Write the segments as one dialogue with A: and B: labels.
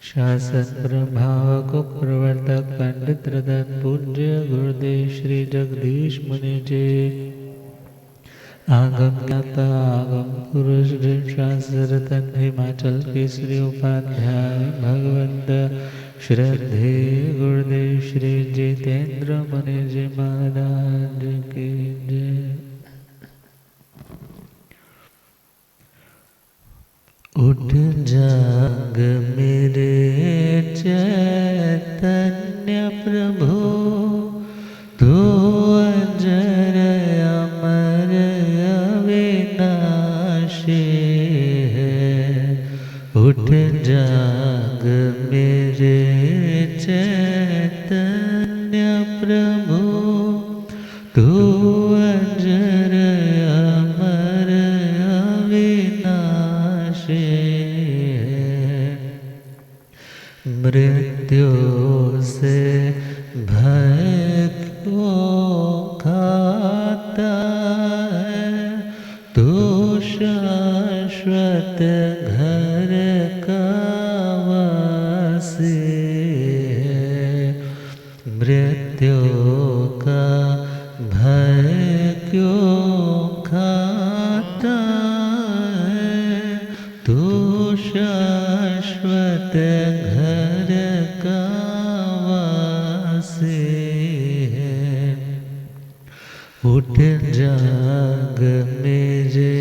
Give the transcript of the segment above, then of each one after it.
A: शासन प्रभावक प्रवर्तक पंडित रतन पूज्य गुरुदेव श्री जगदीश मुनि जी। आगम ज्ञाता आगम पुरुष शास्त्र रतन हिमाचल केसरी उपाध्याय भगवंत श्रद्धे गुरुदेव श्री जितेंद्र मुनि जी महाराज की जय। उठ जाग मेरे चैतन्य प्रभु, तू अजर अमर अविनाशी है। उठ जाग मेरे चैतन्य प्रभु, तू अजर अमर अविनाशी है। मृत्यु से भय क्यों खाता है, तू शाश्वत घर का वासी है। मृत्यु का भय क्यों खाता है, तू शाश्वत घर का वासी है। उठ जाग मेरे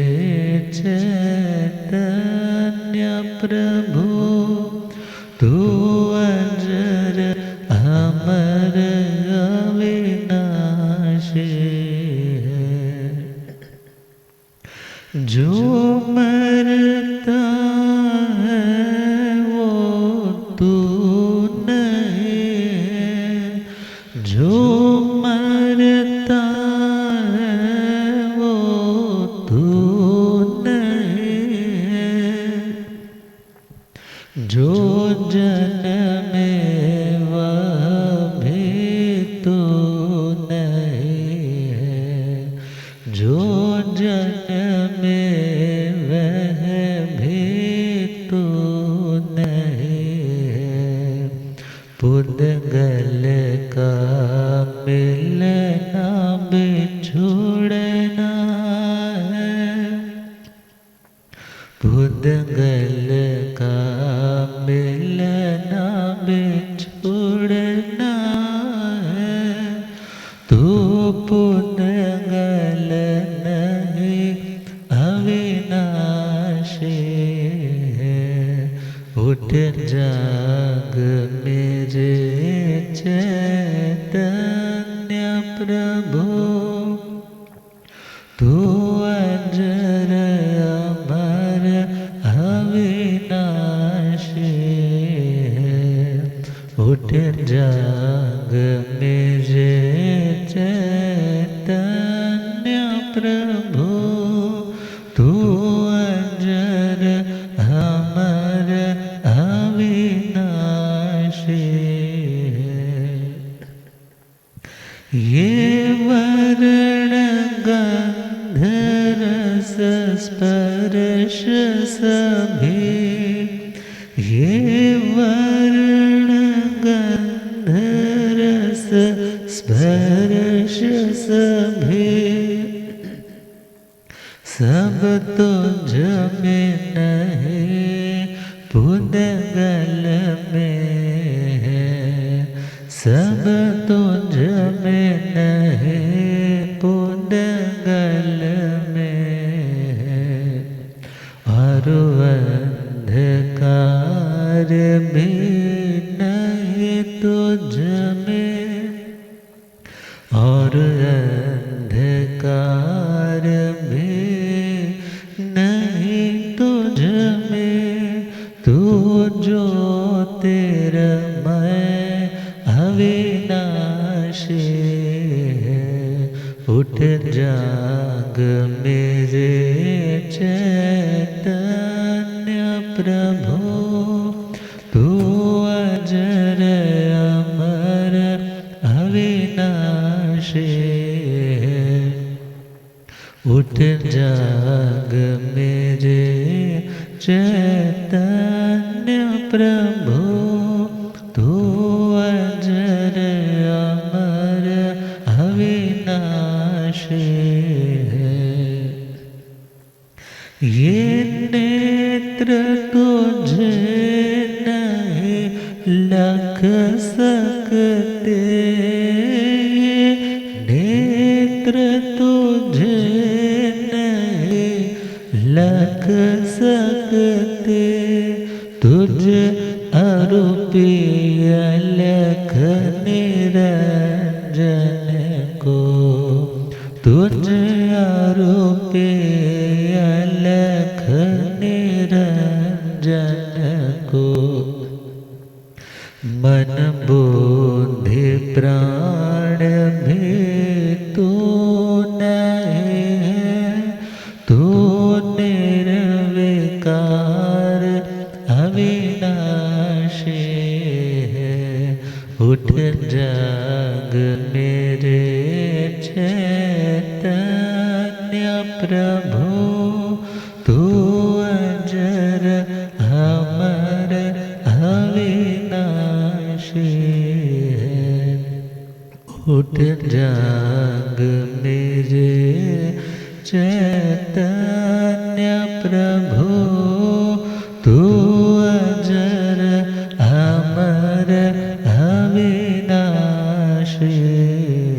A: चैतन्य प्रभु, तू अजर अमर अविनाशी है। जो मरता है वो तू नहीं है, जो मरता है वो तू नहीं है। जो जन्मे वह भी तू नहीं है, जो जन्मे वह भी तू नहीं है। पुद्गल का मिलना बिछुड़ना है, पुद्गल का मिलना बिछुड़ना है। तू पुद्गल नहीं अविनाशी है। उठ जाग मेरे चैतन्य प्रभु, तू अजर अमर अविनाशी है। उठ जाग मेरे चैतन्य प्रभु, तू अजर अमर अविनाशी है। ये वर्ण गंध रस स्पर्श सभी, ये वर्ण गंध रस स्पर्श सभी, सब तुझ में नहीं पुद्गल में है। सब तुझ में नहीं पुद्गल में है। और अंधकार भी नहीं तुझ में, और अंधकार भी नहीं तुझ में। तू ज्योतिर्मय अविनाशी है। उठ जाग मेरे चैतन्य प्रभु, तू अजर अमर अविनाशी है। उठ जाग मेरे चैतन्य प्रभु, सकते नेत्र तुझे नहीं लख सकते, तुझ अरूपी अलख निरंजन को, तुझ अरूपी अलख निरंजन को, मन बुद्धि प्राण भी तू नहीं है, तू निर्विकार अविनाशी है। उठ जाग मेरे चैतन्य प्रभु, तू अजर अमर अविनाशी है। उठ जाग मेरे चैतन्य प्रभु, तू अजर अमर अविनाशी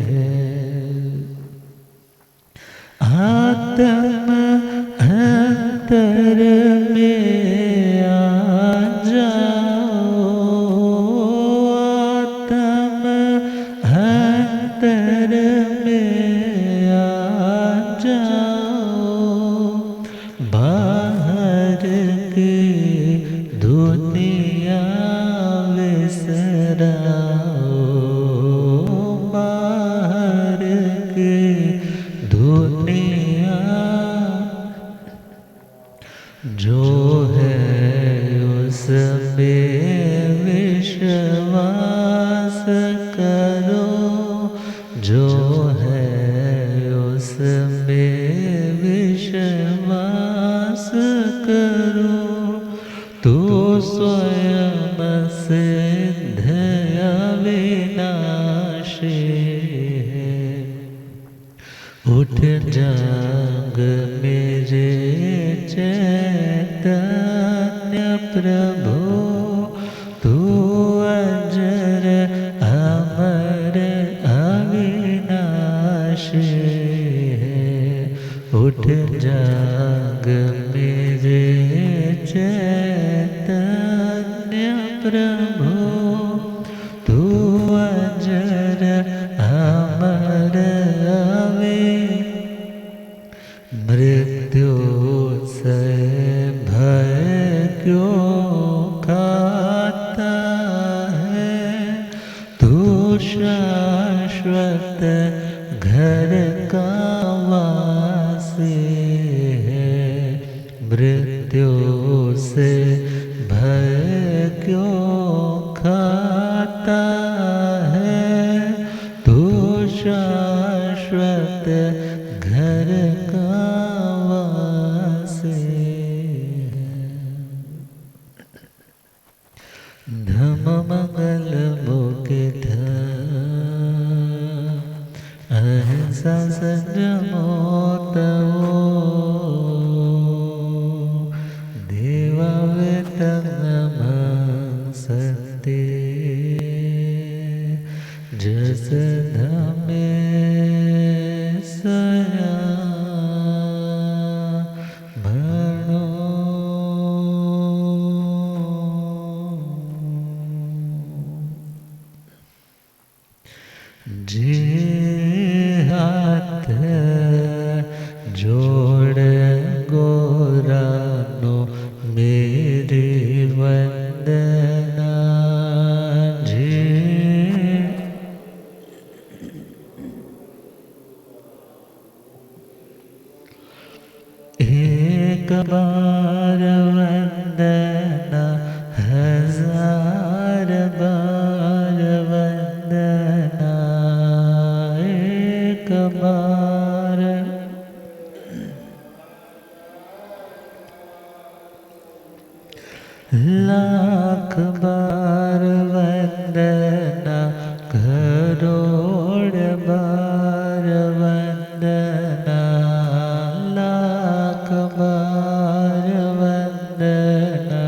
A: है। आत्म अंतर में आ जाओ, आत्म अंतर में आ जाओ, बाहर की दुनिया विसराओ, बाहर की दुनिया जो है उसमें विश्वास करो, जो है उसमें विश्वास करो, तू स्वयं सिद्ध अविनाशी है। उठ जाग मेरे चैतन्य प्रभु, तू अजर अमर अविनाशी है। उठ जाग मेरे चैतन्य प्रभु, तू अजर अमर मृत्यु से भय क्यों खाता है, तू शाश्वत घर का वासी है। मृत्यु से भय क्यों खाता है, तू शाश्वत घर का वासी है। धम मंगल मुकित अहिंसा संयमो तवो, देवा वेतनम सत्य जस धमे सया भणो। जे हाथ जोड़ गोरानो मेरी वंदना, जे एक बार वंदना हजार बार वंदना, एक बार लाख बार वंदना, करोड़ बार वंदना, लाख बार वंदना।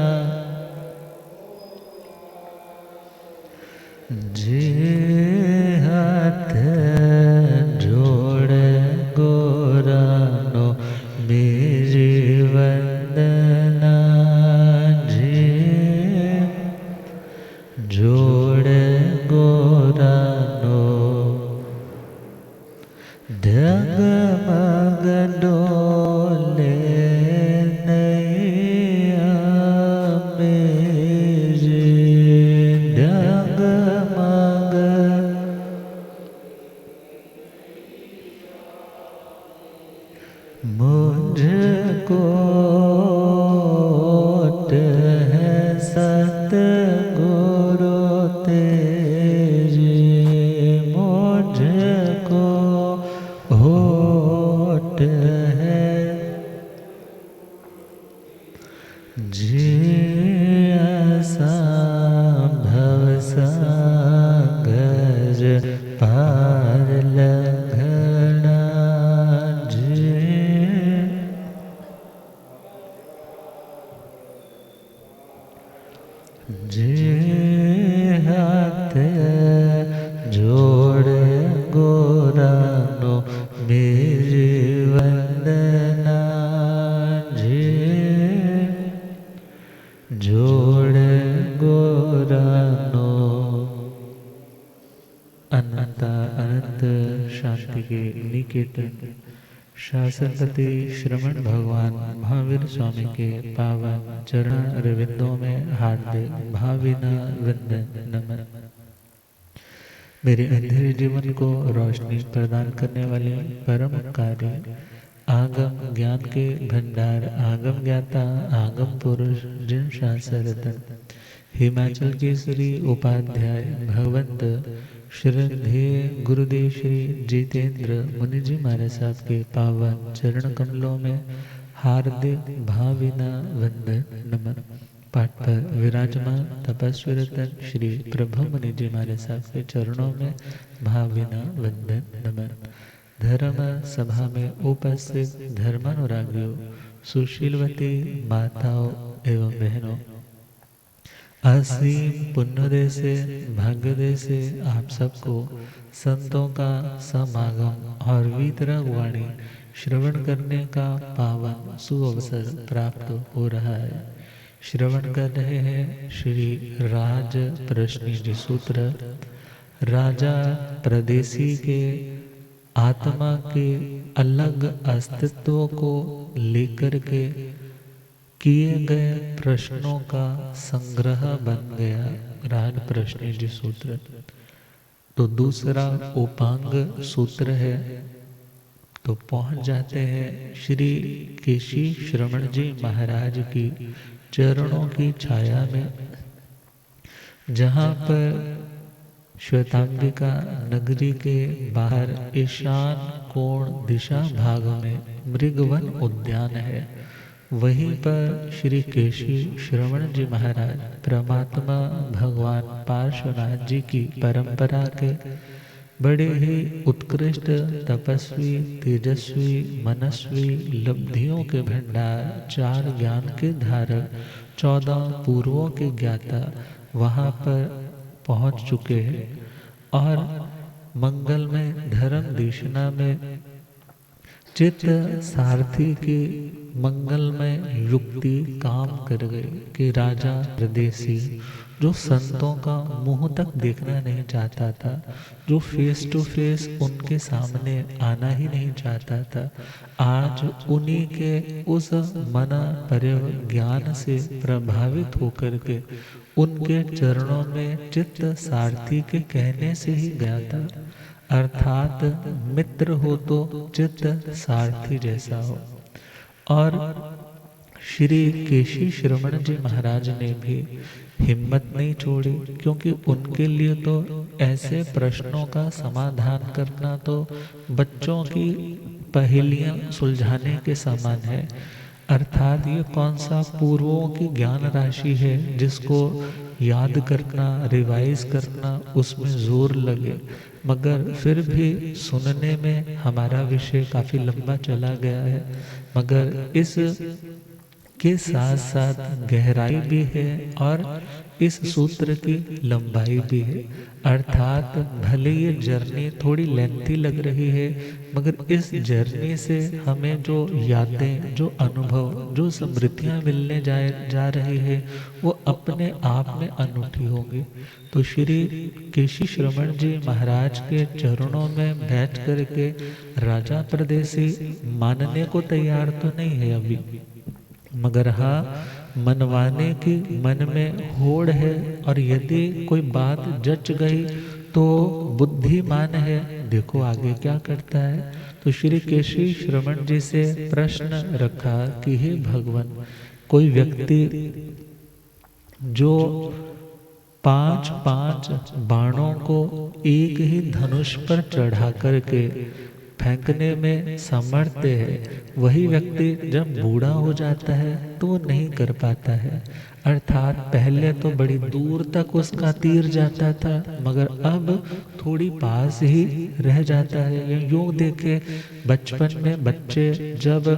A: जे हाथ जोड़े गोरानो मेरी वंदना, जे जोड़े गोरानो। अनंत अनंत शांति के निकेतन शासनपति श्रमण भगवान महावीर स्वामी के पावन चरण अरविंदों में हार्दिक भावभीनी नमन। मेरे अंधेरे जीवन को रोशनी प्रदान करने वाले परम कार्य आगम ज्ञान के भंडार, आगम ज्ञाता आगम पुरुष जिन शास्त्ररत्न हिमाचल केसरी उपाध्याय भगवंत श्रद्धेय गुरुदेव श्री जितेंद्र मुनि जी महाराज साहब के पावन चरण कमलों में हार्दिक भावभीनी वंदन नमन। पाठ पर विराजमान तपस्वी रतन श्री प्रभु मुनि जी महाराज साहब के चरणों में भावभीनी वंदन नमन। धर्म सभा में उपस्थित धर्मानुरागियों, सुशीलवती माताओं एवं बहनों, असीम पुण्योदय से भाग्योदय से आप सबको संतों का समागम और वितरक वाणी श्रवण करने का पावन सुअवसर प्राप्त हो रहा है। श्रवण कर रहे हैं श्री राज प्रश्निधि सूत्र, राजा प्रदेशी के आत्मा के अलग अस्तित्व को लेकर के किए गए प्रश्नों का संग्रह बन गया राज प्रश्निधि सूत्र। तो दूसरा उपांग सूत्र है। तो पहुंच जाते हैं श्री केशी श्रमण जी महाराज की चरणों की छाया में, जहां पर श्वेतांबिका नगरी के बाहर ईशान कोण दिशा भाग में मृगवन उद्यान है। वहीं पर श्री केशी श्रवण जी महाराज परमात्मा भगवान पार्श्वनाथ जी की परंपरा के बड़े ही उत्कृष्ट तपस्वी, तेजस्वी, मनस्वी, लब्धियों के भंडार, 4 ज्ञान के धारक, 14 पूर्वों के ज्ञाता वहाँ पर पहुँच चुके हैं और मंगल में धर्म देशना में चित्त सारथी की मंगलमय युक्ति काम कर गई कि राजा प्रदेशी जो संतों का मुंह तक देखना नहीं चाहता था, जो फेस टू फेस उनके सामने आना ही नहीं चाहता था, आज उन्हीं के उस मना पर्यव ज्ञान से प्रभावित होकर के उनके चरणों में चित्त सारथी के कहने से ही गया था। अर्थात मित्र हो तो चित्त सारथी जैसा हो। और श्री केशी श्रमण जी महाराज ने भी हिम्मत नहीं छोड़ी, क्योंकि उनके लिए तो ऐसे प्रश्नों का समाधान करना तो बच्चों की पहेलियां सुलझाने के समान है। अर्थात ये कौन सा पूर्वों की ज्ञान राशि है जिसको याद करना, रिवाइज करना, उसमें जोर लगे। मगर फिर भी सुनने में हमारा विषय काफ़ी लंबा चला गया है, मगर इस के साथ साथ गहराई भी है और इस सूत्र की लंबाई भी है। अर्थात भले ये जर्नी थोड़ी लेंथी लग रही है, मगर इस जर्नी से हमें जो यादें, जो अनुभव, जो स्मृतियाँ मिलने जा रही है वो अपने आप में अनूठी होंगी। तो श्री केशी श्रमण जी महाराज के चरणों में बैठ करके राजा प्रदेशी मानने को तैयार तो नहीं है अभी, मगर हाँ मनवाने की मन में होड़ है। और यदि कोई बात जच गई तो बुद्धिमान है, देखो आगे क्या करता है। तो श्री केशी श्रमण जी से प्रश्न रखा कि हे भगवान, कोई व्यक्ति जो 5-5 बाणों को एक ही धनुष पर चढ़ा करके फेंकने में समर्थ है, वही व्यक्ति जब बूढ़ा हो जाता है तो वो नहीं कर पाता है। अर्थात पहले तो बड़ी दूर तक उसका तीर जाता था, मगर अब थोड़ी पास ही रह जाता है। यूँ देखे बचपन में बच्चे जब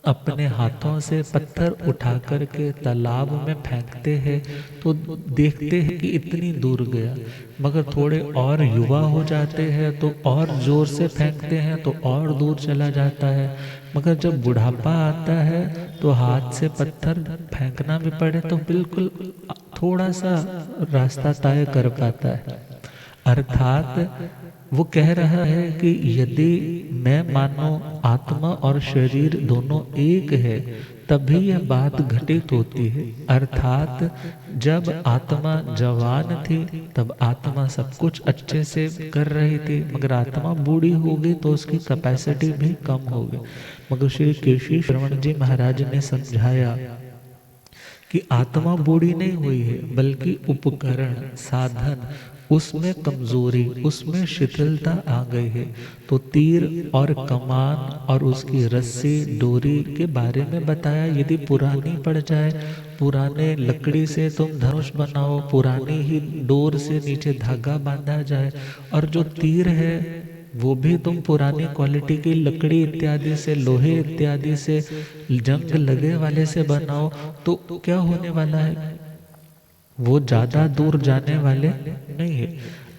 A: अपने हाथों से पत्थर उठा करके तालाब में फेंकते हैं तो देखते हैं कि इतनी दूर गया, मगर थोड़े और युवा हो जाते हैं तो और जोर से फेंकते हैं तो और दूर चला जाता है, मगर जब बुढ़ापा आता है तो हाथ से पत्थर फेंकना भी पड़े तो बिल्कुल थोड़ा सा रास्ता तय कर पाता है। अर्थात वो कह रहा है कि यदि मैं मानो आत्मा और शरीर दोनों एक है तभी यह बात घटित होती है। अर्थात जब आत्मा जवान थी तब आत्मा सब कुछ अच्छे से कर रही थी, मगर आत्मा बूढ़ी हो गई तो उसकी कैपेसिटी भी कम हो गई। मगर श्री केशी श्रवण जी महाराज ने समझाया कि आत्मा बूढ़ी नहीं हुई है, बल्कि उपकरण साधन उसमें कमजोरी, उसमें शिथिलता आ गई है। तो तीर और कमान और उसकी रस्सी डोरी के बारे में बताया, यदि पुरानी पड़ जाए, पुराने लकड़ी से तुम धनुष बनाओ, पुरानी ही डोर से नीचे धागा बांधा जाए, और जो तीर है वो भी तुम पुरानी क्वालिटी की लकड़ी इत्यादि से, लोहे इत्यादि से, जंग लगे वाले से बनाओ, तो क्या होने वाला है, वो ज्यादा दूर जाने वाले नहीं है।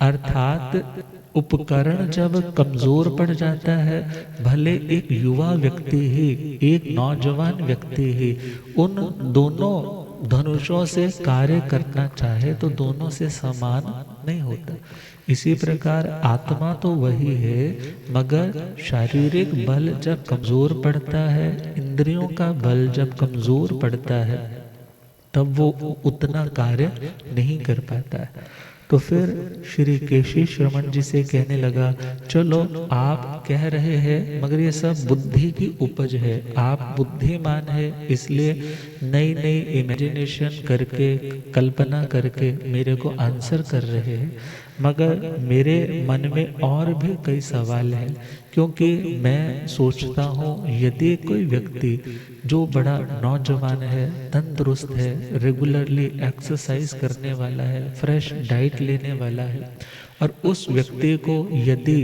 A: अर्थात उपकरण जब कमजोर पड़ जाता है, भले एक युवा व्यक्ति ही, एक नौजवान व्यक्ति ही उन दोनों धनुषों से कार्य करना चाहे तो दोनों से समान नहीं होता। इसी प्रकार आत्मा तो वही है, मगर शारीरिक बल जब कमजोर पड़ता है, इंद्रियों का बल जब कमजोर पड़ता है, तब वो उतना कार्य नहीं कर पाता है। तो फिर श्री केशी श्रवण जी से कहने लगा, चलो आप कह रहे हैं, मगर ये सब बुद्धि की उपज है, आप बुद्धिमान है, इसलिए नई नई इमेजिनेशन करके, कल्पना करके मेरे को आंसर कर रहे हैं, मगर मेरे मन में और भी कई सवाल हैं। क्योंकि मैं सोचता हूँ यदि कोई व्यक्ति जो बड़ा नौजवान है, तंदुरुस्त है, रेगुलरली एक्सरसाइज करने वाला है, फ्रेश डाइट लेने वाला है, और उस व्यक्ति को यदि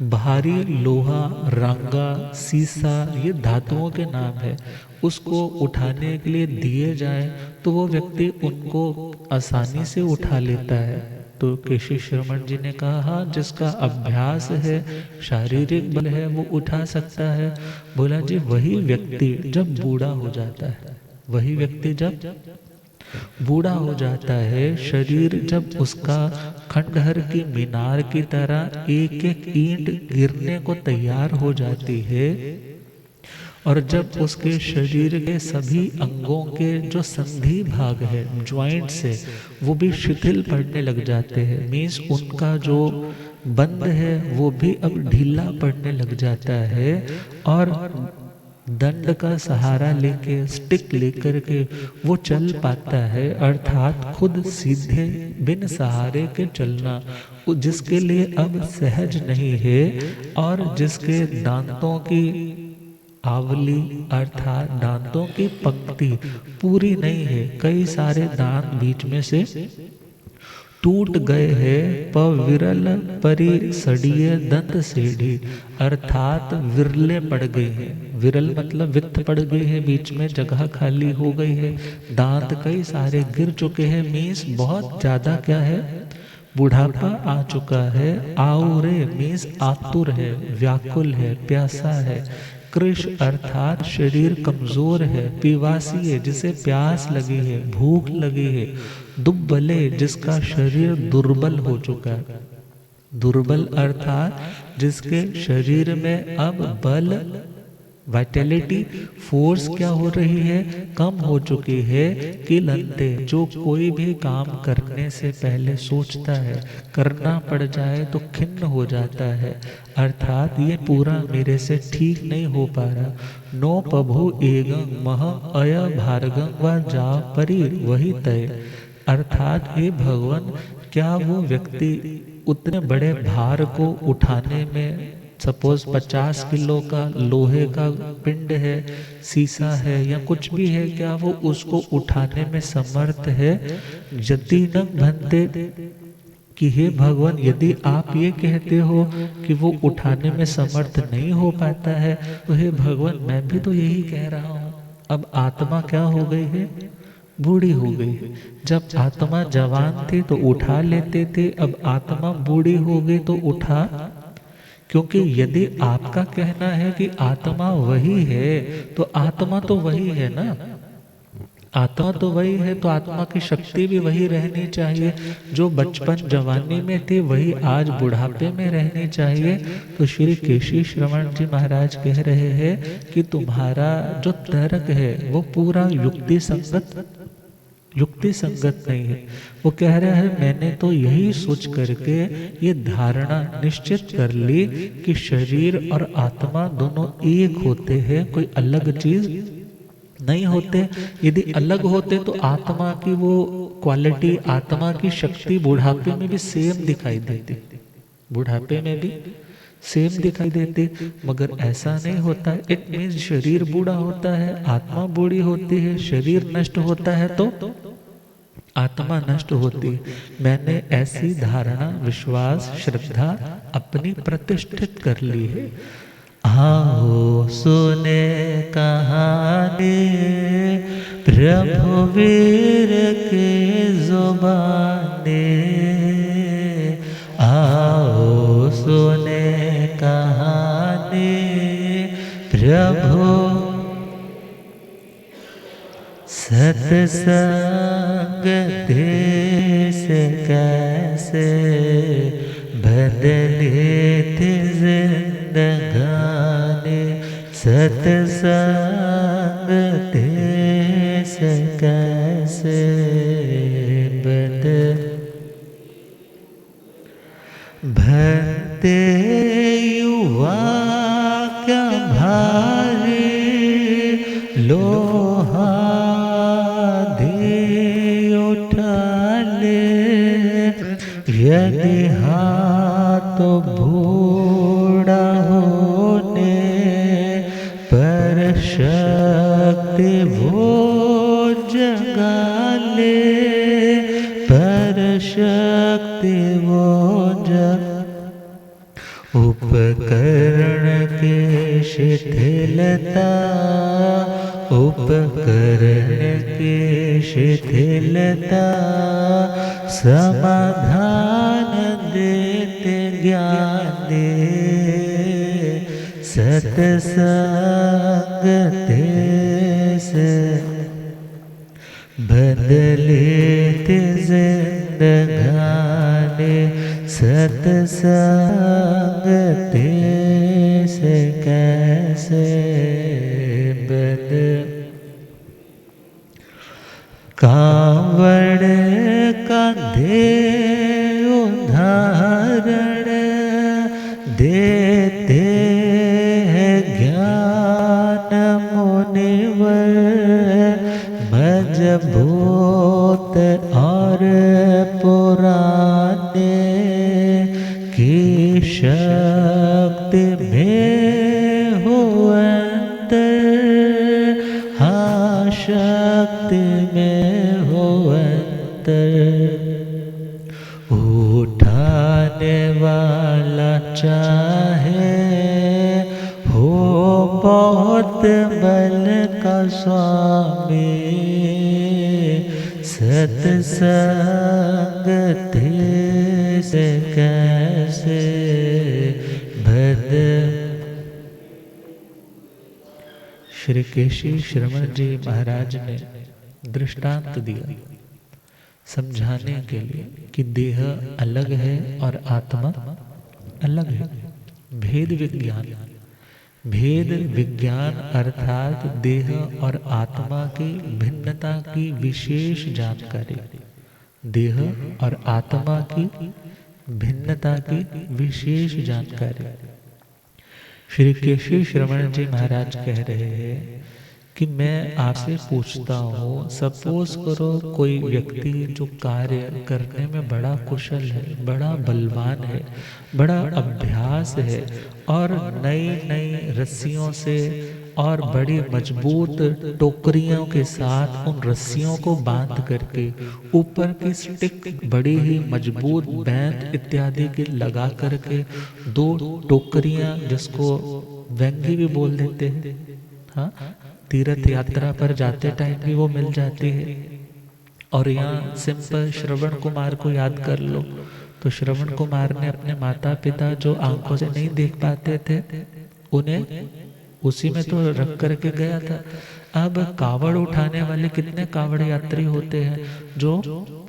A: भारी लोहा, रांगा, सीसा, ये धातुओं के नाम है, उसको उठाने के लिए दिए जाए तो वो व्यक्ति उनको आसानी से उठा लेता है। तो केशी श्रवण जी ने कहा, हाँ, जिसका अभ्यास है, शारीरिक बल है, वो उठा सकता है। बोला जी, वही व्यक्ति जब बूढ़ा हो जाता है, वही व्यक्ति जब बूढ़ा हो जाता है, शरीर जब उसका खंडहर की मीनार की तरह एक एक ईंट गिरने को तैयार हो जाती है, और जब उसके शरीर के सभी अंगों के जो संधि भाग है, ज्वाइंट्स है, वो भी शिथिल पड़ने लग जाते हैं, मीन्स उनका जो बंद है वो भी अब ढीला पड़ने लग जाता है, और दंड का सहारा लेके, स्टिक लेकर के वो चल पाता है। अर्थात खुद सीधे बिन सहारे के चलना, जिसके लिए अब सहज नहीं है, और जिसके दांतों की आवली अर्थात दांतों की पंक्ति पूरी नहीं है, कई सारे दांत बीच में से टूट गए हैं। पविरल परि सड़िए दंत सेढ़ी, अर्थात विरले पड़ गए हैं, विरल मतलब वित्त पड़ गई है, बीच में जगह खाली हो गई है, दांत कई सारे गिर चुके हैं, मीन्स बहुत ज्यादा क्या है, बुढ़ापा आ चुका है। आउरे मीन्स आतुर है, व्याकुल है, प्यासा है। कृष अर्थात शरीर कमजोर है, पीवासी है, जिसे प्यास लगी है, भूख लगी है। दुब्बले जिसका शरीर दुर्बल हो चुका है, दुर्बल अर्थात जिसके शरीर में अब बल, वाइटैलिटी, फोर्स क्या हो रही है, कम हो चुकी है। कि लंते जो कोई भी काम करने से पहले सोचता है, करना पड़ जाए तो खिन्न हो जाता है, अर्थात ये पूरा मेरे से ठीक नहीं हो पा रहा। नो प्रभु एगं मह अय भार्गं व जा परि वही तय, अर्थात हे भगवान, क्या वो व्यक्ति उतने बड़े भार को उठाने में, सपोज 50 किलो का लोहे का पिंड है, सीसा है या कुछ भी है, क्या वो उसको उठाने में समर्थ है। यदि न भंते कि हे भगवान, यदि आप ये कहते हो कि वो उठाने में समर्थ नहीं हो पाता है, तो हे भगवान मैं भी तो यही कह रहा हूँ। अब आत्मा क्या हो गई है? बूढ़ी हो गई है। जब आत्मा जवान थी तो उठा लेते थे, अब आत्मा बूढ़ी हो गई तो उठा, क्योंकि यदि आपका कहना है कि आत्मा वही है, तो आत्मा तो वही है ना, आत्मा तो वही है, तो आत्मा की शक्ति भी वही रहनी चाहिए। जो बचपन जवानी में थी वही आज बुढ़ापे में रहनी चाहिए। तो श्री केशी श्रवण जी महाराज कह रहे हैं कि तुम्हारा जो तर्क है वो पूरा युक्ति संगत नहीं है। वो कह रहा है मैंने तो यही सोच करके ये धारणा निश्चित कर ली कि शरीर और आत्मा दोनों एक होते हैं, कोई अलग चीज नहीं होते। यदि अलग होते तो आत्मा की वो क्वालिटी, आत्मा की शक्ति बुढ़ापे में भी सेम दिखाई देती, बुढ़ापे में भी सेम दिखाई देती, मगर ऐसा नहीं होता। इट मीन्स शरीर बूढ़ा होता है, आत्मा बूढ़ी होती है, शरीर नष्ट होता है तो आत्मा नष्ट होती है। मैंने ऐसी धारणा, विश्वास, श्रद्धा अपनी प्रतिष्ठित कर ली है। आओ सुने कहानी प्रभु वीर के जुबानी, आओ सुने कहानी प्रभु सत्संग देश कैसे बदले थे जिंदगानी, सत्संग देश कैसे भक्ते युवा क्या भारी लोहा यदि हाथ बूढ़ा होने पर शक्ति वो जगा ले, पर शक्ति वो उपकरण के शिथिलता, उपकरण के शिथिलता समाधान देते ज्ञान दे, सत्संग देश बदले थे जिंदगानी, सत्संग देश कैसे कावड़ कंधे उदाहरण देते हैं ज्ञान मुनिवर, मजबूत और पुराने की शक्ति में हो अंतर, हाँ शक्ति में हो अंतर। उठाने वाला चाहे हो बहुत बल का स्वामी, सत्संग देश कैसे श्री केशी श्रवण जी महाराज ने दृष्टांत दिया समझाने के लिए कि देह अलग है और आत्मा अलग है। भेद विज्ञान, भेद विज्ञान अर्थात देह और आत्मा की भिन्नता की विशेष जानकारी, देह और आत्मा की भिन्नता की विशेष जानकारी। श्री केशी श्रवण जी महाराज कह रहे हैं कि मैं आपसे पूछता हूँ, सपोज करो कोई व्यक्ति जो कार्य करने में बड़ा कुशल है, बड़ा बलवान है, बड़ा अभ्यास है और नई नई रस्सियों से और बड़ी मजबूत टोकरियों के साथ उन रस्सियों को बांध करके ऊपर की स्टिक बड़ी ही मजबूत बैंत इत्यादि के लगा करके 2 टोकरियां, जिसको वेंगी भी बोल देते हैं, हाँ, तीर्थ यात्रा पर जाते टाइम भी वो मिल जाती है। और यहाँ सिंपल श्रवण कुमार को याद कर लो, तो श्रवण कुमार ने अपने माता पिता जो आंखों से नहीं देख पाते थे, उन्हें उसी में तो रख करके गया था। अब कावड़ उठाने वाले कितने कावड़ यात्री होते हैं जो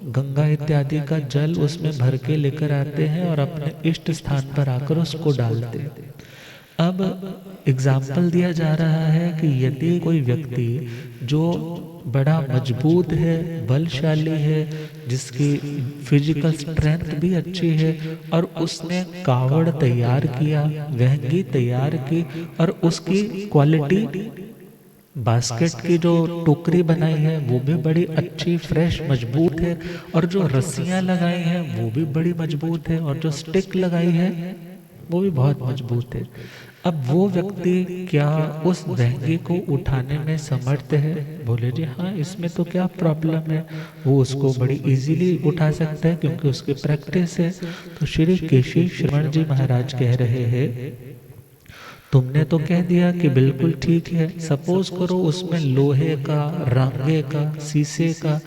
A: गंगा इत्यादि का जल उसमें भर के लेकर आते हैं और अपने इष्ट स्थान पर आकर उसको डालते हैं। अब एग्जाम्पल दिया जा रहा है कि यदि कोई व्यक्ति जो बड़ा मजबूत है, बलशाली है, जिसकी फिजिकल स्ट्रेंथ भी अच्छी है, और उसने कावड़ तैयार किया, वहंगी तैयार की, और उसकी क्वालिटी बास्केट की जो टोकरी बनाई है वो भी बड़ी अच्छी फ्रेश मजबूत है, और जो रस्सियां लगाई हैं वो भी बड़ी मजबूत है, और जो स्टिक लगाई है वो भी बहुत मजबूत है। अब वो व्यक्ति क्या उस वहंगी को उठाने में समर्थ है? बोले जी हाँ, इसमें तो क्या प्रॉब्लम है, वो उसको बड़ी इजीली उठा सकता है क्योंकि उसकी प्रैक्टिस है। तो श्री केशी श्रवण जी महाराज कह रहे हैं, तुमने तो कह दिया कि बिल्कुल ठीक है, सपोज करो उसमें लोहे का, रांगे का, शीशे का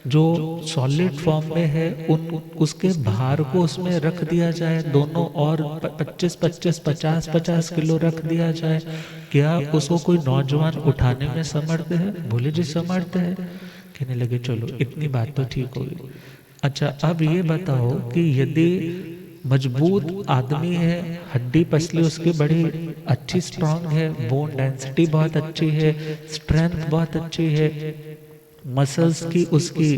A: जो सॉलिड फॉर्म में है, उसके भार को उसमें रख दिया जाए दोनों, और 25-25, 50-50 किलो रख दिया जाए, क्या उसको कोई नौजवान उठाने में समर्थ है? बोले जी समर्थ है। कहने लगे चलो इतनी बात तो ठीक होगी। अच्छा, अब ये बताओ कि यदि मजबूत आदमी है, हड्डी पसली उसकी बड़ी अच्छी स्ट्रांग है, बोन डेंसिटी बहुत अच्छी है, स्ट्रेंथ बहुत अच्छी है, मसल्स की उसकी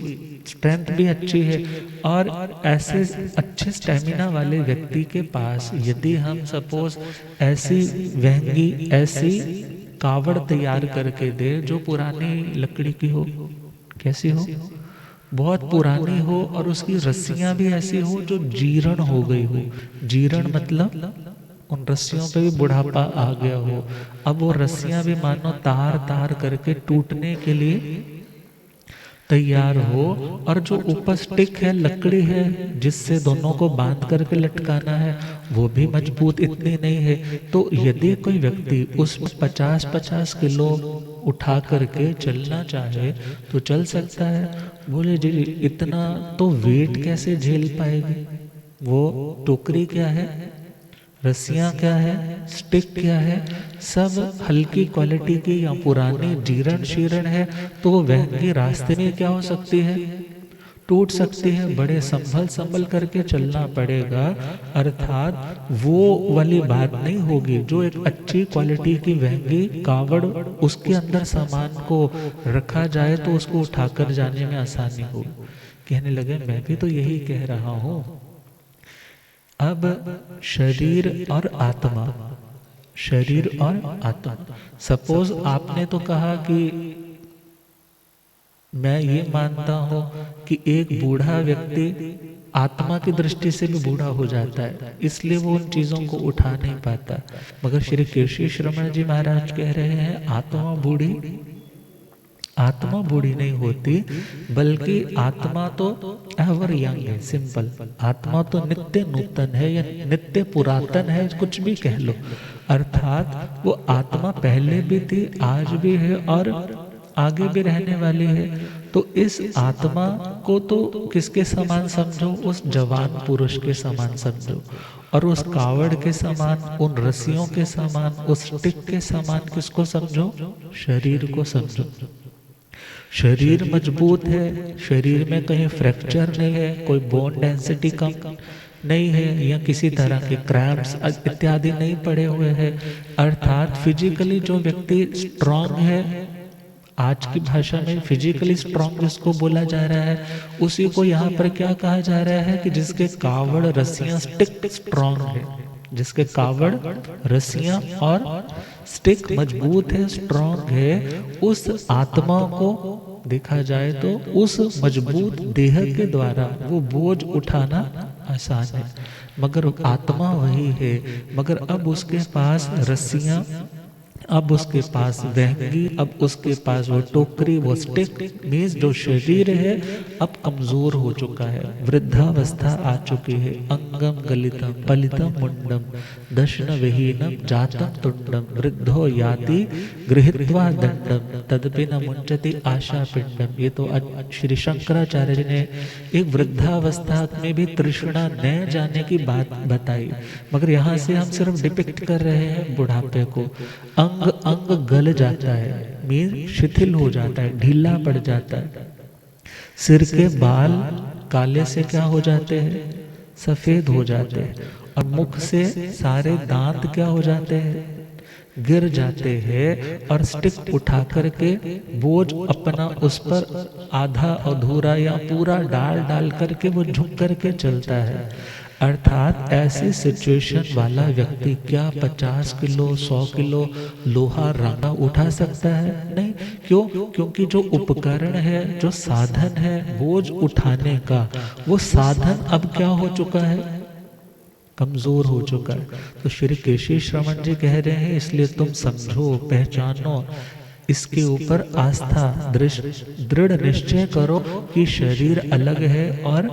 A: स्ट्रेंथ भी अच्छी है, और ऐसे अच्छे स्टेमिना वाले व्यक्ति के पास यदि हम सपोज ऐसी वहंगी, ऐसी कावड़ तैयार करके दे जो पुरानी लकड़ी की हो, कैसी हो, बहुत पुरानी हो, और उसकी रस्सियां भी ऐसी हो जो जीर्ण हो गई हो। जीर्ण मतलब उन रस्सियों पे भी बुढ़ापा आ गया हो, अब वो रस्सियां भी मानो तार तार करके टूटने के लिए तैयार हो, और जो ऊपर स्टिक है, लकड़ी है जिससे दोनों को बांध करके लटकाना है, वो भी मजबूत इतनी नहीं है। तो यदि कोई व्यक्ति उसमें 50-50 किलो उठा करके चलना चाहे तो चल सकता है। बोले जी इतना तो वेट कैसे झेल पाएगी? वो टोकरी क्या है, रस्सियां क्या है, स्टिक क्या है, सब हल्की क्वालिटी की या पुरानी जीर्ण शीर्ण है, तो वो वहंगी रास्ते में क्या हो सकती है, टूट सकती है। बड़े संभल संभल करके चलना पड़ेगा, अर्थात वो वाली बात नहीं होगी। जो एक अच्छी क्वालिटी की वहंगी कावड़, उसके अंदर सामान को रखा जाए तो उसको उठाकर जाने में आसानी होगी। कहने लगे मैं भी तो यही कह रहा हूँ। अब शरीर और आत्मा, शरीर और आत्मा, सपोज आपने तो कहा कि मैं ये मानता हूं कि एक बूढ़ा व्यक्ति आत्मा की दृष्टि से भी बूढ़ा हो जाता है, इसलिए वो उन चीजों को उठा नहीं पाता। मगर श्री केशी श्रवण जी महाराज कह रहे हैं आत्मा बूढ़ी नहीं होती, बल्कि आत्मा तो एवर यंग है। सिंपल, आत्मा तो नित्य नूतन है या नित्य पुरातन है, कुछ भी कह लो। अर्थात वो आत्मा पहले भी थी, आज भी है और आगे भी रहने वाली है। तो इस आत्मा को तो किसके समान समझो? उस जवान पुरुष के समान समझो, और उस कावड़ के समान, उन रस्सियों के समान, उस स्टिक के समान किसको समझो? शरीर को समझो। शरीर मजबूत है, शरीर में कहीं फ्रैक्चर नहीं है, कोई बोन डेंसिटी कम नहीं है, या किसी तरह के क्रैम्प्स इत्यादि नहीं पड़े हुए हैं। अर्थात फिजिकली जो व्यक्ति स्ट्रांग है, आज की भाषा में फिजिकली स्ट्रांग जिसको बोला जा रहा है, उसी को यहाँ पर क्या कहा जा रहा है कि जिसके कावड़, रस्सियां, स्टिक स्ट्रांग है, जिसके कावड़, रस्सियां और स्टिक मजबूत है, स्ट्रांग है, उस आत्मा को देखा जाए तो उस मजबूत देह के द्वारा वो बोझ उठाना आसान है। मगर आत्मा वही है, मगर अब उसके पास रस्सियां अब उसके पास वहंगी, अब उसके पास वो टोकरी, वो स्टिक, मीन्स जो शरीर है अब कमजोर हो चुका है, वृद्धावस्था आ चुकी है। अंगम गलितम पलितम मुंडम दशन विहीनम जातम तुंडम वृद्धो याति गृहीत्वा दंडम तदपि न मुंचति आशा पिंडम। ये तो श्री शंकराचार्य जी ने एक वृद्धावस्था में भी तृष्णा न जाने की बात बताई, मगर यहाँ से हम सिर्फ डिपिक्ट कर रहे हैं बुढ़ापे को। अंग अंग गल जाता है, मीन शिथिल हो जाता है, ढीला पड़ जाता है। सिर के बाल काले से क्या हो जाते हैं, सफेद हो जाते हैं। और मुख से सारे दांत क्या हो जाते हैं, गिर जाते हैं। और स्टिक उठा करके बोझ अपना उस पर आधा अधूरा या पूरा डाल डाल करके वो झुक करके चलता है। अर्थात ऐसी सिचुएशन वाला व्यक्ति क्या 50 किलो 100 किलो लोहा रांगा उठा सकता है? नहीं। क्यों? क्योंकि जो उपकरण है, जो साधन है बोझ उठाने का, वो साधन अब क्या हो चुका है, कमजोर हो चुका है। तो श्री केशी श्रवण जी कह रहे हैं, इसलिए तुम समझो, पहचानो, इसके ऊपर आस्था, दृढ़ निश्चय करो कि शरीर अलग है और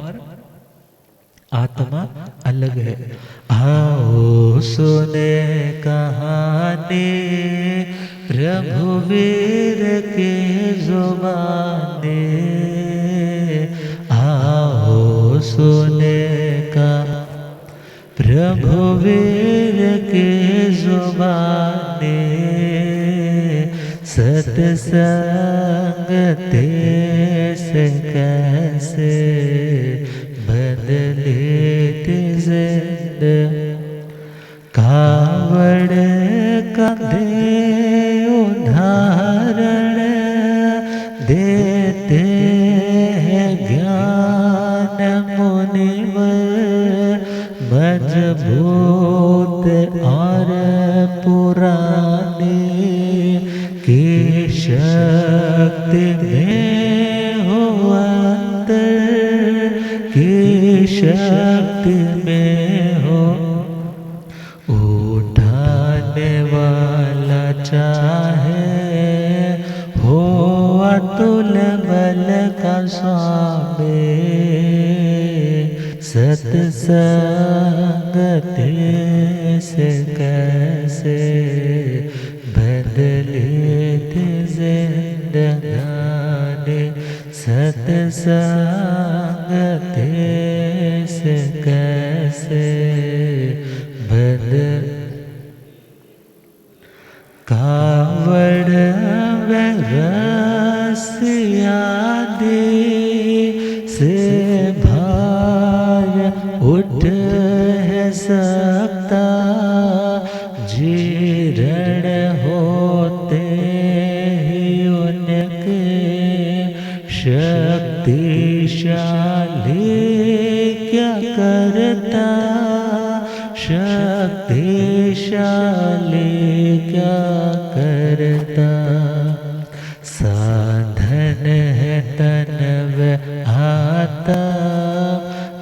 A: आत्मा अलग है। आओ सुने कहानी रघुवीर के जुबानी, आओ सुने का रघुवीर के जुबानी, सत्संग से कैसे बदले कावड़ कंधे उदाहरण देते हैं ज्ञान मुनिवर, मजबूत और पुरानी की शक्ति में हो अंतर, की शक्ति में हो। उठाने वाला चाहे हो अतुल बल का स्वामी, सत्संग से कैसे बदले थे जिंदगानी, सत्संग से कैसे बदल। कावड़ रसिया दे से भार उठ है सकता, जीर्ण होते ही उनके शक्तिशाली क्या करता, शक्तिशाली क्या करता। साधन है तन व आता,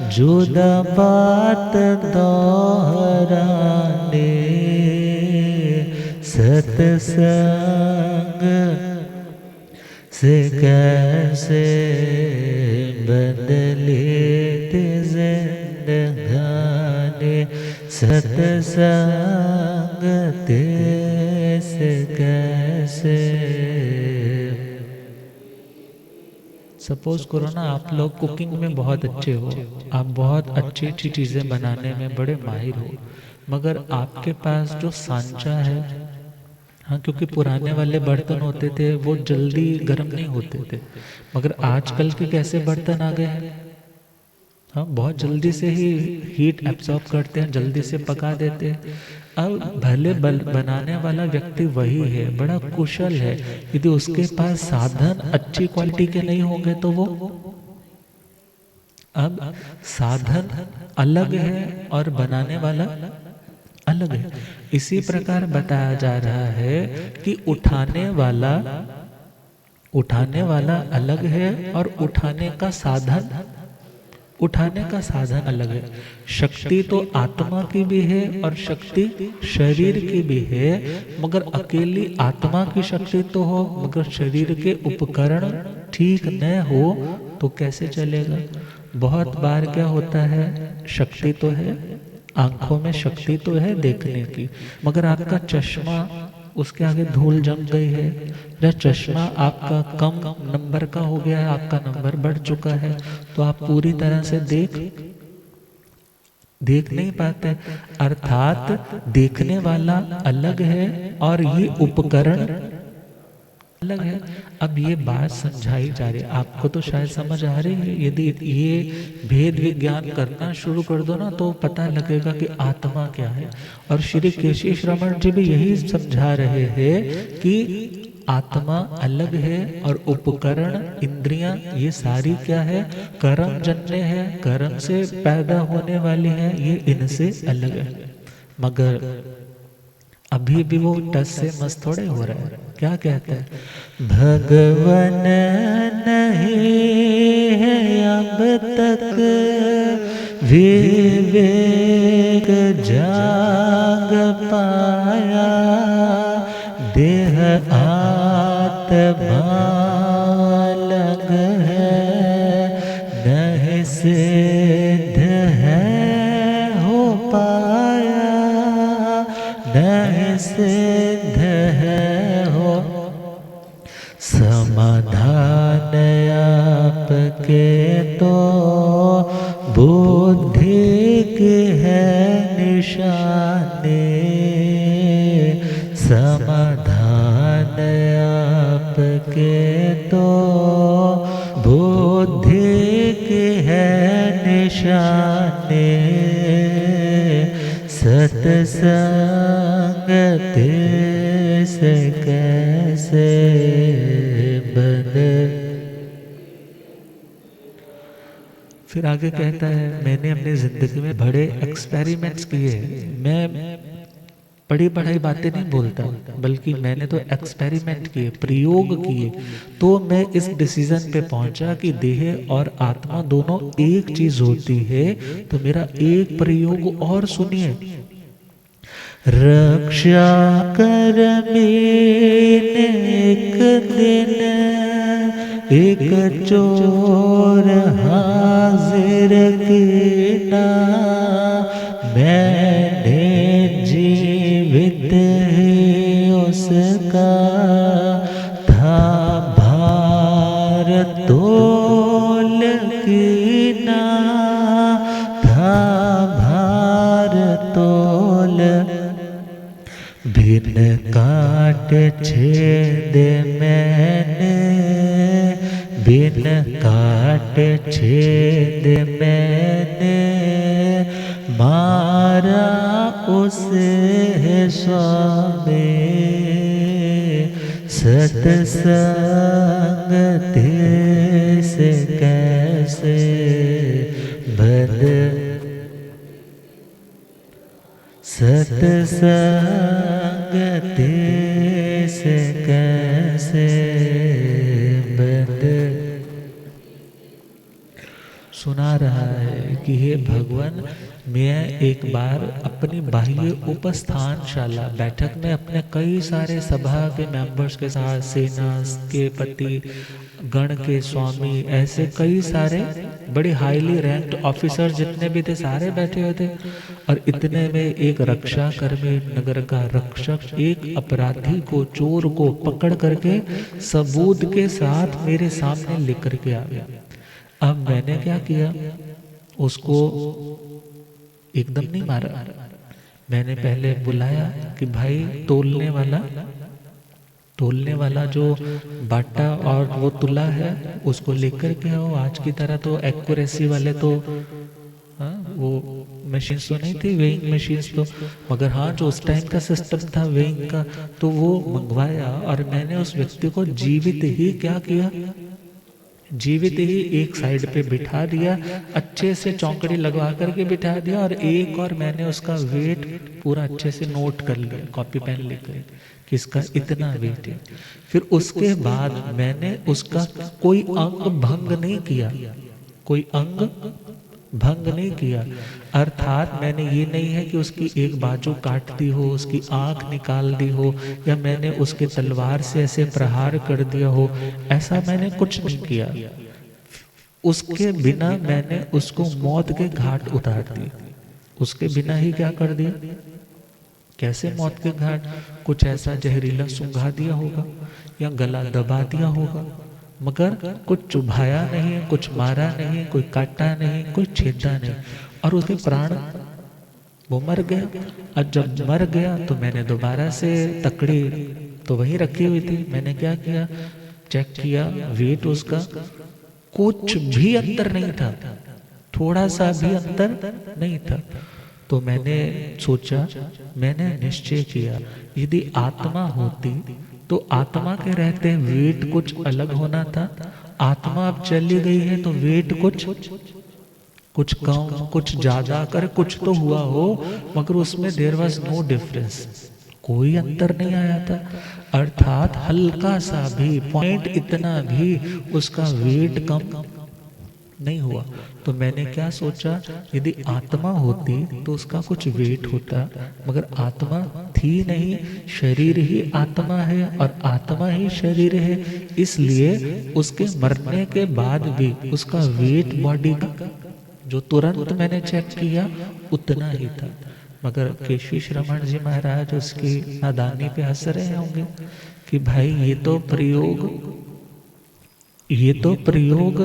A: जुदा बात दोहराने, सत्संग से कैसे बदले थे जिंदगानी, सत्संग से कैसे। सपोज करो ना, आप लोग कुकिंग में बहुत अच्छे हो, आप बहुत अच्छी अच्छी चीज़ें बनाने में बड़े माहिर हो, मगर आपके पास जो सांचा है, हाँ, क्योंकि पुराने वाले बर्तन होते थे वो जल्दी गर्म नहीं होते थे, मगर आजकल के कैसे बर्तन आ गए हैं, हाँ, बहुत जल्दी से ही हीट एब्जॉर्ब करते हैं, जल्दी से पका देते हैं। अब भले बनाने वाला व्यक्ति वही है, बड़ा कुशल है, यदि उसके पास साधन अच्छी क्वालिटी के नहीं होंगे तो वो, अब साधन अलग है और बनाने वाला अलग है। इसी प्रकार बताया जा रहा है कि उठाने वाला अलग है और उठाने का साधन उठाने का साधन अलग है। शक्ति तो आत्मा की भी है और शक्ति शरीर की भी है, मगर अकेली आत्मा की शक्ति तो हो, मगर शरीर के उपकरण ठीक न हो तो कैसे चलेगा। बहुत बार क्या होता है, शक्ति तो है, आंखों में शक्ति तो है देखने की, मगर आपका चश्मा, उसके आगे धूल जम गई है, या चश्मा आपका कम नंबर का हो गया है, आपका नंबर बढ़ चुका है, तो आप पूरी तरह से देख नहीं पाते। अर्थात देखने वाला अलग है और ये उपकरण अलग है। अब ये बात समझाई जा रही है, आपको तो शायद समझ आ रही है। यदि ये भेद विज्ञान करना शुरू कर दो ना, तो पता लगेगा कि आत्मा क्या है। और श्री केशी श्रमण जी भी यही समझा रहे हैं कि आत्मा अलग है और उपकरण इंद्रियां ये सारी क्या है, कर्म जन्य है, कर्म से पैदा होने वाली है, ये इनसे अलग है। मगर अभी भी वो टस से मस्त थोड़े हो रहा है। क्या कहते हैं, भगवन नहीं है अब तक विवेक जाग पाया, देह आत्मा अलग है, नहीं सिद्ध है हो पाया, नहीं सिद्ध है हो। समाधान आपके तो बुद्धि की है निशानी, समाधान आपके तो बुद्धि की है निशानी, सत्संग से कैसे बने। फिर आगे कहता है, मैंने अपनी जिंदगी में बड़े एक्सपेरिमेंट्स किए। मैं पढ़ी पढ़ाई बातें नहीं बोलता, बल्कि मैंने तो एक्सपेरिमेंट किए, प्रयोग किए, तो मैं इस डिसीजन पे पहुंचा कि देह और आत्मा दोनों एक चीज होती है। तो मेरा एक प्रयोग और सुनिए, रक्षा कर मैंने एक दिन एक चोर हाजिर कीना, मैंने जीवित ही उसका था भार तोल कीना, था भार तोल, बिन काट छेद मैंने, बिन काट छेद मैंने, मारा उसे स्वामी, सत्संग से कैसे बंद, सत्संग से कैसे बंद। सुना रहा है कि हे भगवान, मैं एक बार अपनी बाह्य उपस्थानशाला बैठक में अपने कई सारे सभा के मेंबर्स के साथ, सेना के पति गण के स्वामी, ऐसे कई सारे बड़े हाईली रैंक्ड ऑफिसर जितने भी थे सारे बैठे हुए थे। और इतने में एक रक्षा कर्मी, नगर का रक्षक, एक अपराधी को, चोर को पकड़ करके सबूत के साथ मेरे सामने लेकर के आ गया। अब मैंने क्या किया, उसको एकदम नहीं मारा, मैंने पहले बुलाया कि भाई तोलने वाला जो बाटा और वो तुला है उसको लेकर के आओ। आज की तरह तो एक्यूरेसी वाले तो वो मशीन्स तो नहीं थी, वेइंग मशीन्स तो, मगर हाँ जो उस टाइम का सिस्टम था वेइंग का, तो वो मंगवाया। और मैंने उस व्यक्ति को जीवित ही क्या किया, जीवित ही एक साइड पे बिठा दिया, अच्छे से चौकड़ी लगवा करके बिठा दिया, और एक और मैंने उसका वेट पूरा अच्छे से नोट कर लिया कॉपी पेन लेकर कि इसका इतना वेट है। फिर उसके बाद मैंने उसका कोई अंग भंग नहीं किया, कोई अंग भंग नहीं किया। अर्थात मैंने ये नहीं है कि उसकी एक बाजू काट दी हो, उसकी आंख निकाल दी हो, या मैंने उसके तलवार से ऐसे प्रहार कर दिया हो, ऐसा मैंने कुछ नहीं किया। उसके बिना मैंने उसको मौत के घाट उतार दिए। उसके बिना ही क्या कर दिया? कैसे मौत के घाट? कुछ ऐसा जहरीला सूंघा दिया होगा या गला दबा दिया होगा, मगर कुछ चुभाया नहीं, कुछ मारा नहीं, कोई काटा नहीं, कोई छेदा नहीं, और उसके प्राण वो मर गया। और जब मर गया तो मैंने दोबारा से तकड़ी तो वही रखी हुई थी, मैंने क्या किया, चेक किया वेट उसका, कुछ भी अंतर नहीं था, थोड़ा सा भी अंतर नहीं था। तो मैंने सोचा, मैंने निश्चय किया, यदि आत्मा होती तो आत्मा के रहते वेट कुछ अलग होना था। आत्मा अब चली गई है तो वेट कुछ कम कुछ ज्यादा कर कुछ तो हुआ हो, मगर उसमें देयर वाज नो डिफरेंस, कोई अंतर नहीं आया था। अर्थात हल्का सा भी, पॉइंट इतना भी उसका वेट कम नहीं हुआ। तो मैंने क्या सोचा, यदि आत्मा होती तो उसका कुछ वेट होता, मगर आत्मा थी नहीं, शरीर ही आत्मा है और आत्मा ही शरीर है, इसलिए उसके मरने के बाद भी उसका वेट बॉडी का जो तुरंत मैंने चेक किया उतना ही था। मगर केशी श्रमण जी महाराज उसकी नादानी पे हंस रहे होंगे कि भाई ये तो प्रयोग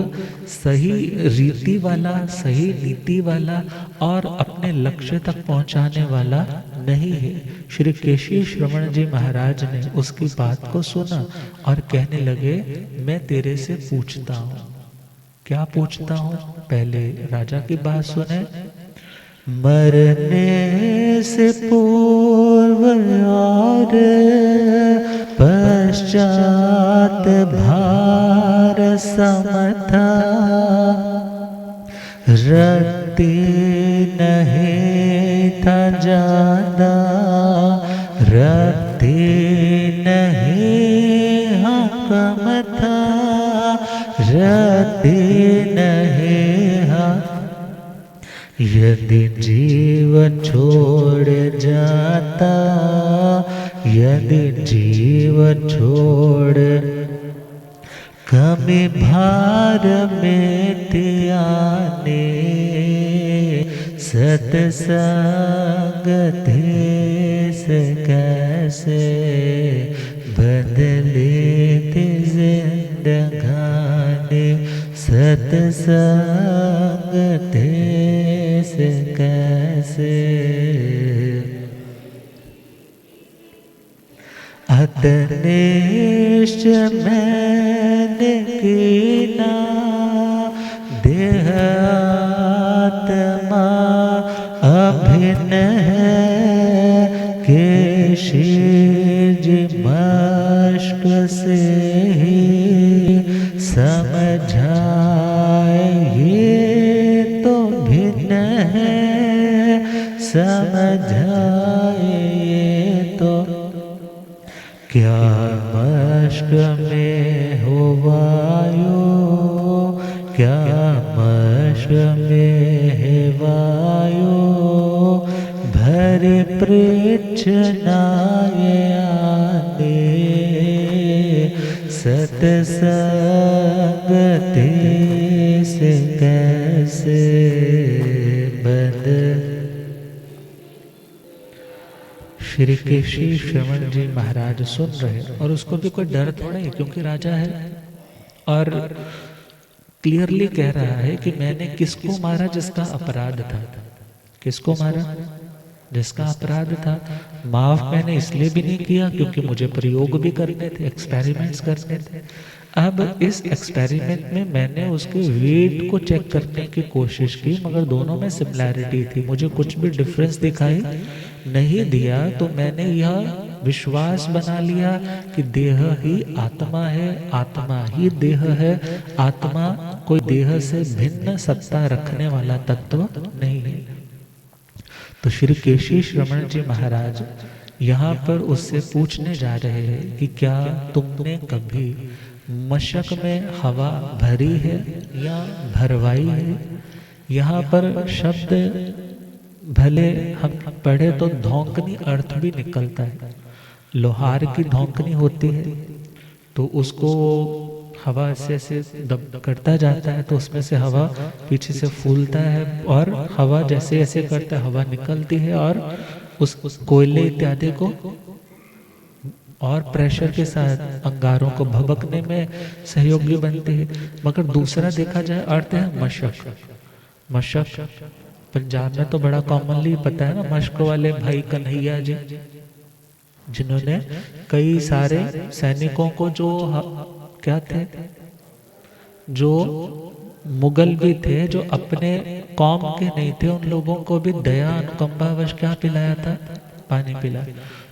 A: सही रीति वाला, सही नीति वाला और अपने लक्ष्य तक पहुंचाने वाला नहीं है। श्री केशी श्रवण जी महाराज ने उसकी बात को सुना और कहने लगे, मैं तेरे से पूछता हूँ। क्या पूछता हूँ? पहले राजा की बात सुने। मरने से पूर्व और पश्चात भार समथा, रति नहीं था ज्यादा, रति नहीं हकम था, रति नहीं हक। यदि जीवन छोड़ जाता, यदि जीवन छोड़ कमी भार में त्याने, सत्संग से कैसे बदले थे जिंदगानी, सत्संग से कैसे। अतनिश्च मैंने कीना, देह आत्मा अभिन्न है, केशी जी मश्क से ही समझाए, ये तो भिन्न है, समझाए ये तो। क्या मश्क में हो वायु, क्या मश्क में है वायु, भरे पृच्छनाए आने, सत्संग से कैसे बद। श्री केशी श्रवण जी महाराज सुन रहे, और उसको भी कोई डर थोड़ा है, क्योंकि राजा है और क्लियरली कह रहा है कि मैंने किसको मारा जिसका अपराध था। किसको मारा? जिसका अपराध था। माफ मैंने इसलिए भी नहीं किया क्योंकि मुझे प्रयोग भी करने थे, एक्सपेरिमेंट्स करने थे। अब इस एक्सपेरिमेंट में मैंने उसके वेट को चेक करने की कोशिश की, मगर दोनों में सिमिलैरिटी थी, मुझे कुछ भी डिफरेंस दिखाई नहीं दिया। तो मैंने यह विश्वास बना लिया कि देह ही आत्मा है, आत्मा ही देह है, आत्मा कोई देह से भिन्न सत्ता रखने वाला तत्व नहीं है। तो श्री केशी श्रवण जी महाराज यहाँ पर उससे पूछने जा रहे हैं कि क्या तुमने कभी मशक में हवा भरी है या भरवाई है? यहाँ पर शब्द भले हम पढ़े तो धौंकनी अर्थ भी निकलता है। लोहार की धौंकनी होती है तो उसको हवा ऐसे दब करता जाता है तो उसमें से हवा पीछे से फूलता है और हवा जैसे ऐसे करता है हवा निकलती है और उस कोयले इत्यादि को और प्रेशर के साथ अंगारों को भभकने में सहयोगी बनती है। मगर दूसरा देखा जाए अर्थ है मशक। मशक पंजाब में तो बड़ा कॉमनली पता है ना, मशक वाले भाई कन्हैया जी जिन्होंने कई सारे सैनिकों को जो क्या थे, जो मुगल भी थे, जो अपने कौम के नहीं थे, उन लोगों को भी दया अनुकंपावश क्या पिलाया था, पानी पिलाया।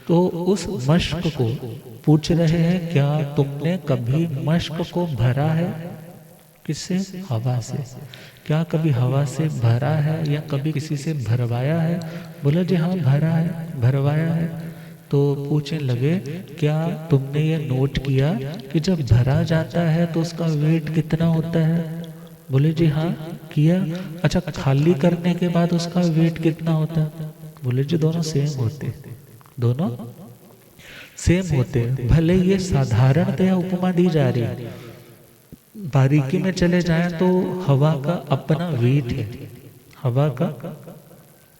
A: तो उस मशक को पूछ रहे हैं क्या तुमने कभी मशक को भरा है? किससे? हवा से। क्या कभी हवा से भरा है या कभी किसी से भरवाया है? बोला जी हाँ भरा है, भरवाया है। तो पूछने लगे क्या तुमने ये नोट किया कि जब भरा जाता है तो उसका वेट कितना होता है? बोले जी हाँ किया। अच्छा खाली करने के बाद उसका वेट कितना होता है? बोले जी दोनों सेम होते, दोनों सेम होते। भले ये साधारणतया उपमा दी जा रही है, बारीकी में चले जाएं तो हवा का अपना वेट है, हवा का,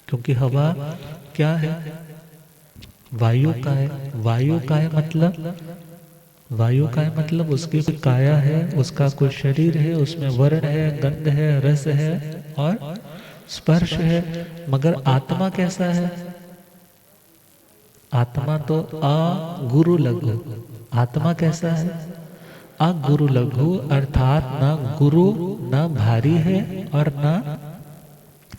A: क्योंकि हवा क्या है? वायु का है। वायु का है मतलब, वायु का है मतलब उसकी भी काया है, उसका कोई शरीर है, उसमें वर्ण है, गंध है, रस है और स्पर्श है। मगर आत्मा कैसा है? आत्मा तो अगुरु लघु। आत्मा कैसा है? अगुरु लघु, अर्थात न गुरु न भारी है और न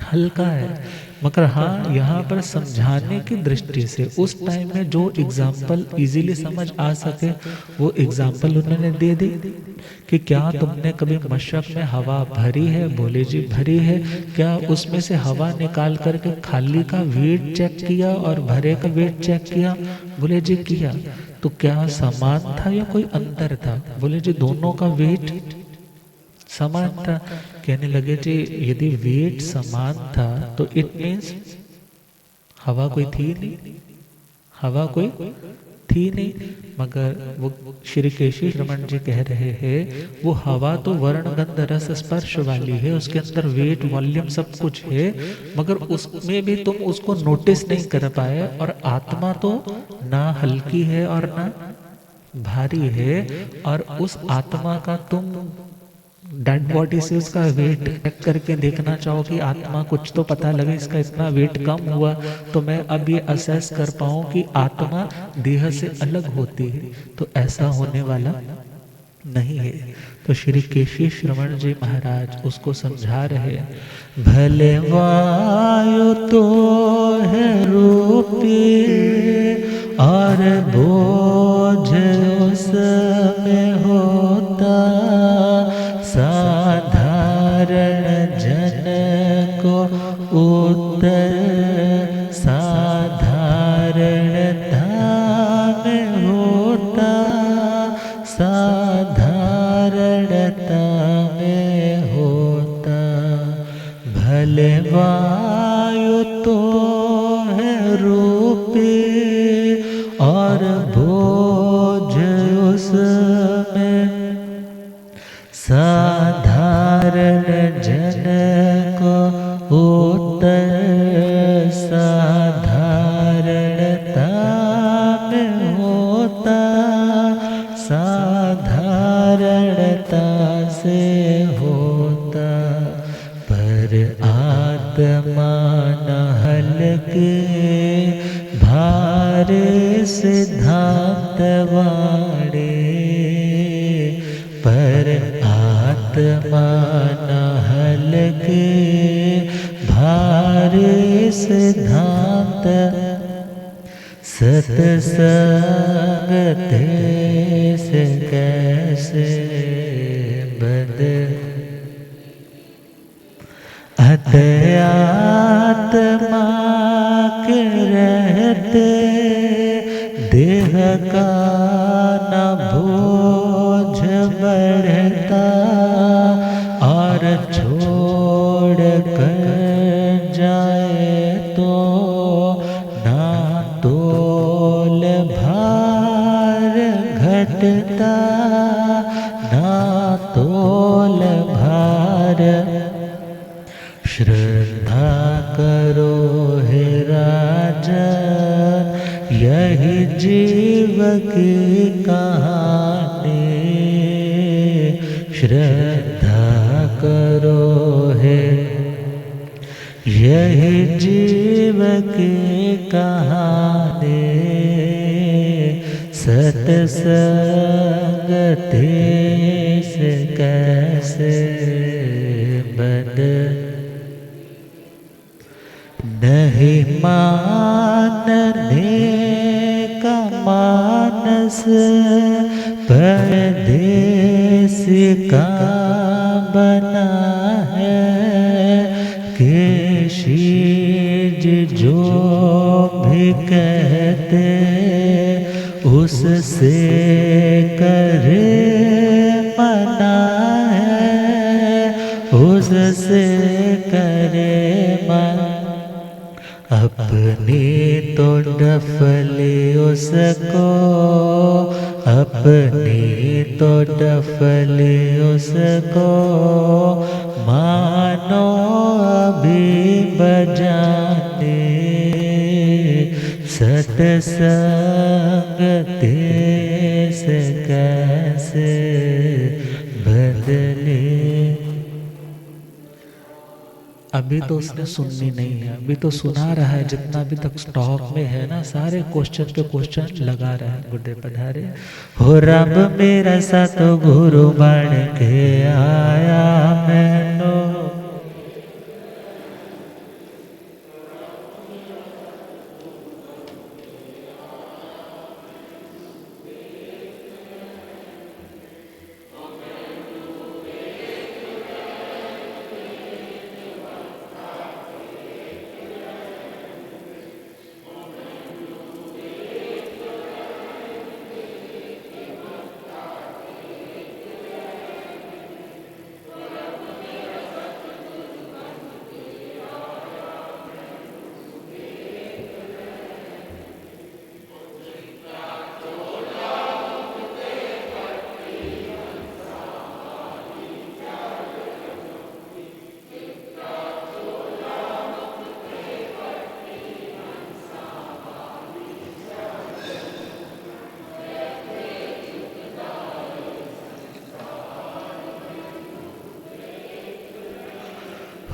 A: हल्का है। मगर हाँ यहाँ पर समझाने की दृष्टि से उस टाइम में जो एग्जाम्पल इजीली समझ आ सके वो एग्जाम्पल उन्होंने दे दी कि क्या तुमने कभी मशक में हवा भरी है? बोले जी भरी है। क्या उसमें से हवा निकाल करके खाली का वेट चेक किया और भरे का वेट चेक किया? बोले जी किया। तो क्या समान था या कोई अंतर था? बोले जी दोनों का वेट समान था। कहने लगे जी यदि वेट समान था तो इट मीन्स हवा कोई थी नहीं, हवा कोई थी नहीं। मगर वो श्री केशी रमन जी कह रहे हैं वो हवा तो वर्ण गंध रस स्पर्श वाली है, उसके अंदर वेट वॉल्यूम सब कुछ है, मगर उसमें भी तुम उसको नोटिस नहीं कर पाए। और आत्मा तो ना हल्की है और ना भारी है, और उस आत्मा का तुम डेड बॉडी से उसका वेट चेक करके देखना चाहो कि आत्मा कुछ तो पता लगे इसका इतना वेट कम हुआ तो मैं अब ये असेस कर पाऊं कि आत्मा देह से अलग होती है, तो ऐसा होने वाला नहीं है। तो श्री केशी श्रवण जी महाराज उसको समझा रहे, भले वायु तो है रूपी और बोझ उसमें होता, साधारण जन को उत्तर साधारणता में होता, साधारणता में होता। भले वायु तो है रूपी और बोझ उसमें, साधारण जन को उत्तर साधारणता में होता, साधारणता से होता। पर आत्मा न हल्के भारे सिद्धांत वाणे, पर आत्मा न हल्के भारे सिद्धांत, सत्संग से कैसे बद, अत आत्मा के रहते देह का न बोझ बढ़ता, और छोड़ कर जाए तो ना तोल भार घटता, ना तोल भार। श्रद्धा करो हे राजन, यही जीव की कहानी। श्रद्धा करो हे, यही जीव की कहानी। सत्संग देश कैसे बदल, नहीं मानने का मानस परदेश का बना है। केशीज जो भी कहते उससे करे मना है, उससे करे मना। अपनी तो डफली उसको, अपनी तो डफली उसको, मानो अभी बजाने। सत्संग देश कैसे बदले। अभी तो उसने सुननी नहीं है, अभी तो सुना रहा है। जितना अभी तक स्टॉक में है ना, सारे क्वेश्चन पे क्वेश्चन लगा रहा है। गुड्डे पधारे हो रब मेरा सत गुरु बन के आया मैनो।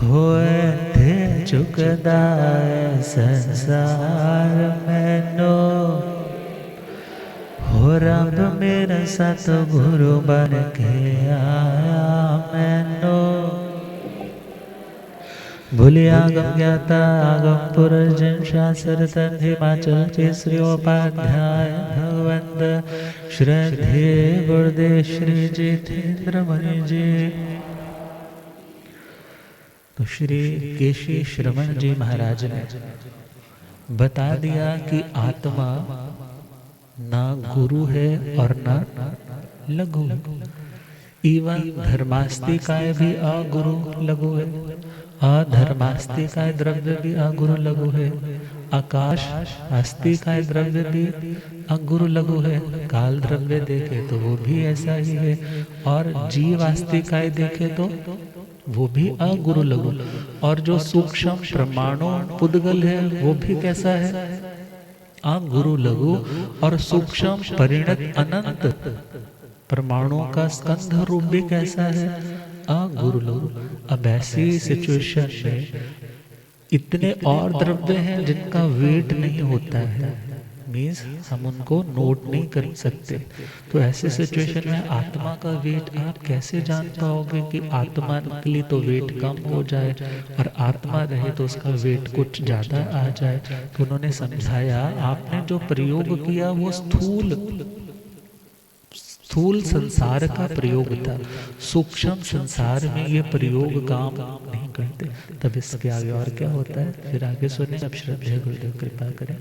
A: होए थे चुकदाए संसार मैनो। हो रब मेरा सतगुरु बन के आया मैनो। भूलि आगम ज्ञाता आगम पुरर्जन शास्त्र तन हिमाचल केसरी उपाध्याय भगवंत श्रद्धे गुरुदेव श्री जितेंद्र मणि जी। तो श्री केशी श्रवण जी महाराज ने बता दिया कि आत्मा ना गुरु है और ना लघु। इवन धर्मास्तिकाय भी अगुरु लघु है, अधर्मास्तिकाय द्रव्य भी अगुरु लघु है, आकाश आस्तिकाय द्रव्य भी अगुरु लघु है। काल द्रव्य देखे तो वो भी ऐसा ही है, और जीव आस्तिकाय देखे तो वो भी अगुरु लघु। और जो सूक्ष्म प्रमाणों पुद्गल है वो भी कैसा है, अगुरु लघु। और सूक्ष्म परिणत अनंत परमाणुओं का स्कंध रूप भी कैसा है, अगुरु लघु। अब ऐसी सिचुएशन में इतने और द्रव्य हैं जिनका वेट नहीं होता है, मीन्स हम उनको नोट नहीं कर सकते। तो ऐसे सिचुएशन में आत्मा का वेट आप कैसे जान पाओगे कि आत्मा निकली तो वेट कम हो जाए और आत्मा रहे तो उसका वेट कुछ ज्यादा आ जाए। तो उन्होंने समझाया आपने जो प्रयोग किया वो स्थूल संसार का प्रयोग था, सूक्ष्म संसार में ये प्रयोग काम नहीं करते। तब इसके आगे और क्या होता है फिर आगे सुनिए। अब श्रद्धेय गुरुदेव कृपा करें।